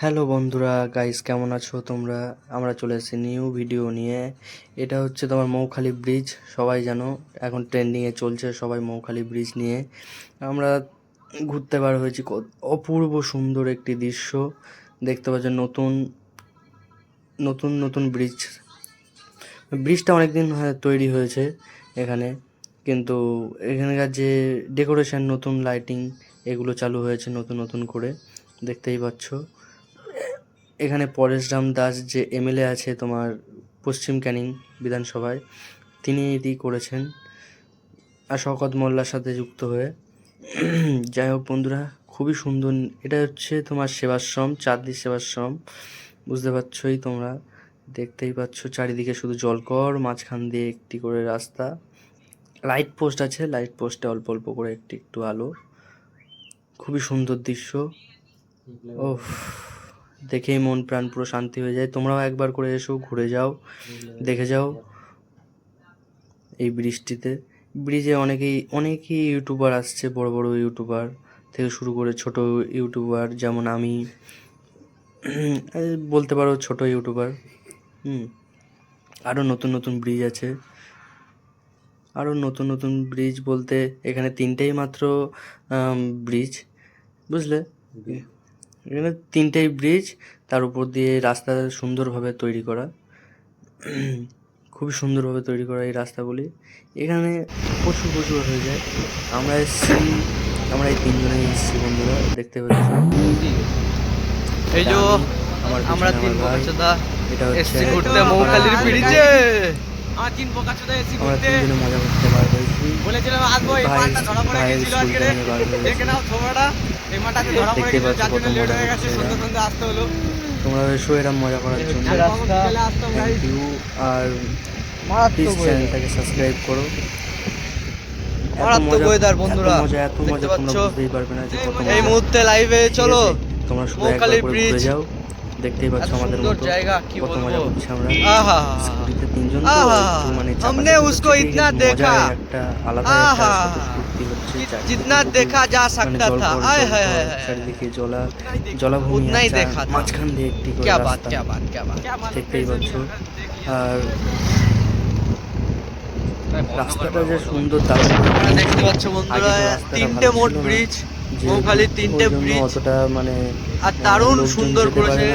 Hello বন্ধুরা, guys কেমন আছো তোমরা? আমরা চলে এসেছি নিউ ভিডিও নিয়ে। এটা হচ্ছে তোমার মৌখালি ব্রিজ। সবাই জানো এখন ট্রেন্ডিংয়ে চলছে, সবাই মৌখালি ব্রিজ নিয়ে আমরা ঘুরতে বার হয়েছি। অপূর্ব সুন্দর একটি দৃশ্য দেখতে পাচ্ছ। নতুন নতুন নতুন ব্রিজটা অনেক দিন তৈরি হয়েছে এখানে, কিন্তু এখানকার যে ডেকোরেশন, নতুন লাইটিং এগুলো চালু হয়েছে নতুন নতুন করে, দেখতেই পাচ্ছ। এখানে পরেশরাম দাস যে এমএলএ আছে তোমার পশ্চিম ক্যানিং বিধানসভায়, তিনি এটি করেছেন আর শওকত মোল্লার সাথে যুক্ত হয়ে। যাই হোক বন্ধুরা, খুবই সুন্দর। এটা হচ্ছে তোমার সেবাশ্রম, চাঁদনী সেবাশ্রম, বুঝতে পারছোই তোমরা, দেখতেই পাচ্ছ চারিদিকে শুধু জলকর, মাঝখান দিয়ে একটি করে রাস্তা, লাইট পোস্ট আছে, লাইট পোস্টে অল্প অল্প করে একটু একটু আলো। খুবই সুন্দর দৃশ্য। ওহ, দেখেই মন প্রাণ পুরো শান্তি হয়ে যায়। তোমরাও একবার করে এসো, ঘুরে যাও, দেখে যাও। এই ব্রিজে অনেকেই ইউটিউবার আসছে, বড় বড় ইউটিউবার থেকে শুরু করে ছোট ইউটিউবার, যেমন আমি বলতে পারো ছোট ইউটিউবার। আরও নতুন নতুন ব্রিজ আছে, আরও নতুন নতুন ব্রিজ বলতে এখানে তিনটেই মাত্র ব্রিজ, বুঝলে। এখানে তিনটেই ব্রিজ, তার উপর দিয়ে রাস্তা সুন্দরভাবে তৈরি করা, খুবই সুন্দরভাবে তৈরি করা এই রাস্তাগুলি। এখানে প্রচুর প্রচুর হয়ে যায়। আমরা এই তিনজনেই এসেছি বন্ধুরা, দেখতে পাচ্ছি। এই যে আমরা তিন বোকাচোদা এসেছি ঘুরতে মৌখালির ব্রিজে। আমরা তিনজনে মজা করতে বার হয়েছি। বলেছিলাম আসবো, এই মাঠটা ধরা পড়ে গেছিল আজকে। দেখে নাও ছবিটা, এই মাঠটাতে ধরা পড়ে গেছিল, যার জন্য লেট হয়ে গেছে, সন্ধ্যে সন্ধ্যে আসতে হলো। তোমরা এসো এরম মজা করার জন্য। Thank you. আর প্লিজ চ্যানেলটাকে সাবস্ক্রাইব করো। বন্ধুরা এত মজা তোমরা বুঝতেই পারবে না যে কত মজা। এই মুহূর্তে লাইভে চলো, তোমরা শুধু একবার করে ঘুরে যাও, দেখতেই পাচ্ছ আমাদের মতো জায়গা কি কত মজা করছি আমরা। স্কুটিতে তিনজন, মানে हमने उसको इतना देखा, একটা আলাদা একটা ফুর্তি হচ্ছে। जितना देखा जा सकता था, आय हाय हाय, চারিদিকে জলাভূমি, মাঝখান দিয়ে একটি করে রাস্তা, দেখতেই পাচ্ছ। আর রাস্তাটা যে সুন্দর, দেখতে পাচ্ছ বন্ধুরা, তিনটে মোট ব্রিজ, মৌখালির তিনটে ব্রিজ, অতটা মানে আর দারুণ সুন্দর করেছে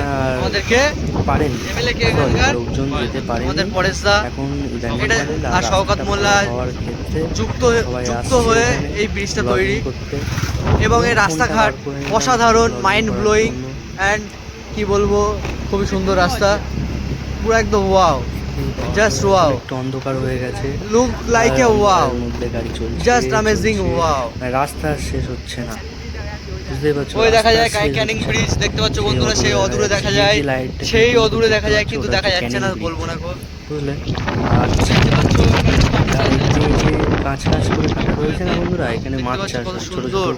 আমাদেরকে পারেন এমএলএ কে এখানকার লোকজন যেতে পারেন আমাদের পরেশদা এখন এটা, আর শওকত মোল্লা যুক্ত হয়ে এই ব্রিজটা তৈরি, এবং এই রাস্তাঘাট অসাধারণ, মাইন্ড ব্লোয়িং, অ্যান্ড কি বলবো, খুবই সুন্দর রাস্তা, পুরো একদম ওয়াও, জাস্ট ওয়াও। একটু অন্ধকার হয়ে গেছে, লুক লাইক এ ওয়াও, মধ্যে গাড়ি চলছে, জাস্ট অ্যামেজিং ওয়াও। রাস্তা শেষ হচ্ছে না, বুঝতেই পারছো। ওই দেখা যায় ক্যানিং ব্রিজ, দেখতে পাচ্ছ বন্ধুরা, সেই অদূরে দেখা যায়, কিন্তু দেখা যাচ্ছে না, বলবো না গো, বুঝলে। আর কাঁচ করে কাটা রয়েছে না বন্ধুরা, এখানে মাছ চাষ, ছোট ছোট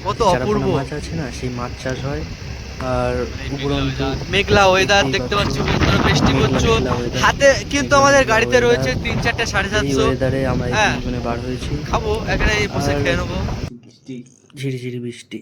কত অপূর্ব মাছ আছে না, সেই মাছ চাষ হয়। আর উপরন্তু মেঘলা ওয়েদার, দেখতে পাচ্ছ বন্ধুরা, বৃষ্টি পড়ছে হাতে, কিন্তু আমাদের গাড়িতে রয়েছে 3-4টে 750। ওয়েদারে আমরা এই তিনজনে বার হয়েছি, খাবো এখানে বসে খেয়ে নেবো, ঝিরিঝিরি বৃষ্টি।